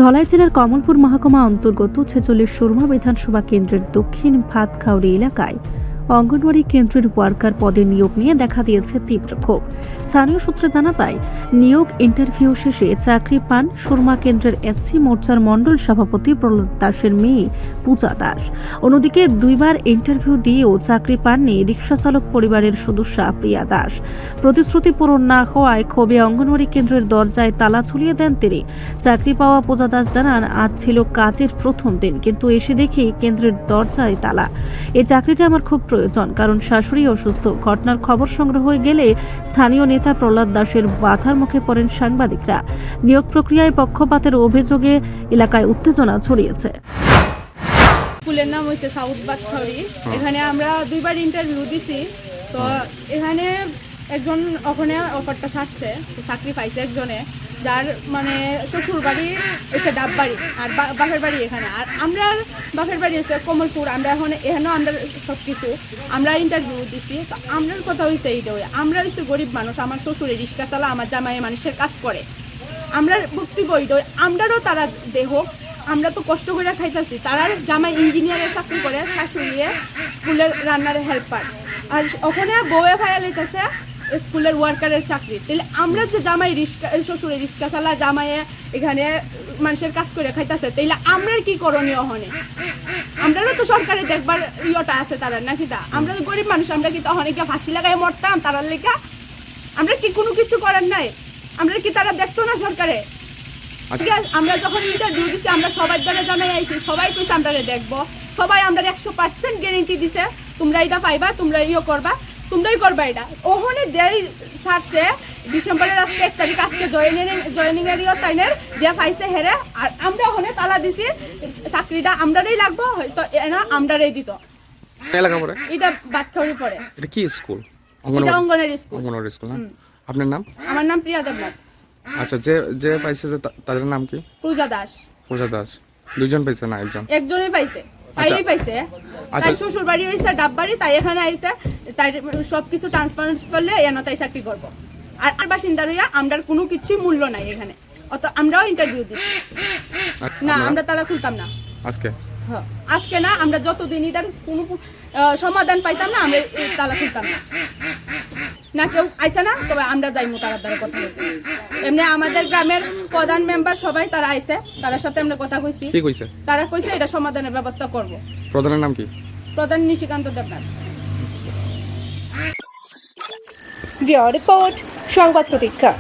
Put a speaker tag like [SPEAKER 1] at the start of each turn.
[SPEAKER 1] ধলাই জেলার কমলপুর মহকুমা অন্তর্গত ৪৬ সুরমা বিধানসভা কেন্দ্রের দক্ষিণ ভাতখাউড়ি এলাকায় অঙ্গনওয়াড়ি কেন্দ্রের ওয়ার্কার পদে নিয়োগ নিয়ে দেখা দিয়েছে তীব্র ক্ষোভ। স্থানীয় সূত্রে জানা যায়, নিয়োগ ইন্টারভিউ শেষে চাকরি পান সুরমা কেন্দ্রের এসসি মোর্চার মণ্ডল সভাপতি প্রহ্লাদ দাসের মেয়ে পূজা দাস। অন্যদিকে দুইবার ইন্টারভিউ দিয়েও চাকরি পাননি রিকশাচালক পরিবারের সদস্যা প্রিয়া দাস। প্রতিশ্রুতি পূরণ না হওয়ায় ক্ষোভে অঙ্গনওয়াড়ি কেন্দ্রের দরজায় তালা ঝুলিয়ে দেন তিনি। চাকরি পাওয়া পূজা দাস জানান, আজ ছিল কাজের প্রথম দিন, কিন্তু এসে দেখি কেন্দ্রের দরজায় তালা। এই চাকরিটা আমার খুব প্রয়োজন, কারণ শাশুড়ি অসুস্থ। ঘটনার খবর সংগ্রহ হয়ে গেলে স্থানীয় নেতা প্রহ্লাদ দাসের বাধার মুখে পড়েন সাংবাদিকরা। নিয়োগ প্রক্রিয়ায় পক্ষপাতের অভিযোগে এলাকায় উত্তেজনা ছড়িয়েছে।
[SPEAKER 2] স্কুলের নাম হচ্ছে সাউথ ভাতখাউড়ি। এখানে আমরা দুইবার ইন্টারভিউ দিছি, তো এখানে একজন ওখানে অফারটা ছাড়ছে, চাকরি পাইছে একজনে, যার মানে শ্বশুর বাড়ি এসে ডাববাড়ি আর বাপের বাড়ি এখানে, আর আমরা বাপের বাড়ি এসে কমলপুর। আমরা এখানেও আমরা সব কিছু আমরা ইন্টারভিউ দিছি। তো আমরার কথা হয়েছে এইটাই, আমরা হচ্ছে গরিব মানুষ, আমার শ্বশুরে রিক্সা চালা, আমার জামাই মানুষের কাজ করে। আমরা বক্তব্য এইটাই, আমরারও তারা দেহ, আমরা তো কষ্ট করে খাইতেছি। তারা জামাই ইঞ্জিনিয়ারের চাকরি করে, শাশুড়িয়ে স্কুলের রান্নার হেল্পার, আর ওখানে বউয়ে ভাইয়া লইতেছে স্কুলের ওয়ার্কারের চাকরি। তাহলে আমরা যে জামাই রিক্সা, শ্বশুরে রিক্সা চালা, জামাইয়ে এখানে মানুষের কাজ করে খাইতেছে, তাইলে আমরার কি করণীয় হনে? আমরারও তো সরকারি দেখবার ইয়েটা আছে তারা নাকি? তা আমরা তো গরিব মানুষ, আমরা কি তখন ফাঁসি লাগাই মরতাম তারার লেখা? আমরা কি কোনো কিছু করার নাই? আমরা কি তারা দেখতো না সরকারে? আমরা যখন ইন্টারভিউ দিছি, আমরা সবাই দ্বারা জানাই আইছি, সবাই কইছে আমরা দেখবো, সবাই আমরা 100% গ্যারেন্টি দিছে, তোমরা এটা পাইবা, তোমরা ইয়ে করবা, তোমরাই করবা। এটা ওখানে দেয় ছাড়ছে ডিসেম্বরের আজকে 1 তারিখ, আজকে জয়েনিং এরিয়া তাইনের যে পাইছে হেরে, আর আমরা ওখানে তালা দিছি, চাকরিটা আমরারই লাগবো, হয়তো এনা আমরারই দিত। এটা ভাতখাউড়ি পড়ে।
[SPEAKER 3] এটা কি স্কুল?
[SPEAKER 2] এটা অঙ্গনওয়াড়ি স্কুল।
[SPEAKER 3] অঙ্গনওয়াড়ি স্কুল। আপনার নাম?
[SPEAKER 2] আমার নাম প্রিয়া দেবনাথ।
[SPEAKER 3] আচ্ছা, যে পাইছে তাদের নাম কি?
[SPEAKER 2] পূজা দাস।
[SPEAKER 3] পূজা দাস। দুইজন পাইছে না একজন?
[SPEAKER 2] একজনই পাইছে, তাই পাইছে। তাই শ্বশুর বাড়ি হয়েছে ডাববাড়ি, তাই এখানে আইছে, তাই সবকিছু ট্রান্সপারেন্স করলে এনা তাই চাকরি করবো। আর বাসিন্দা রইয়া আমরার কোনো কিছুই মূল্য নাই এখানে। অত আমরাও ইন্টারভিউ দিচ্ছি না, আমরা তারা খুলতাম না আজকে না, আমরা যতদিন এটার কোনো সমাধান পাইতাম না, আমরা তালা খুলতাম না। কেউ আইসে না, তবে আমরা যাইমু তার দ্বারা কথা বলতে। এমনি আমাদের গ্রামের প্রধান মেম্বার সবাই তারা আইসে, তার সাথে আমরা কথা কইছি।
[SPEAKER 3] কি কইছে?
[SPEAKER 2] তারা কইছে এটা সমাধানের ব্যবস্থা করব।
[SPEAKER 3] প্রধানের নাম কি?
[SPEAKER 2] প্রধান নিশিকান্ত দেবনাথ।
[SPEAKER 4] রিপোর্ট সংবাদ প্রতীক্ষা।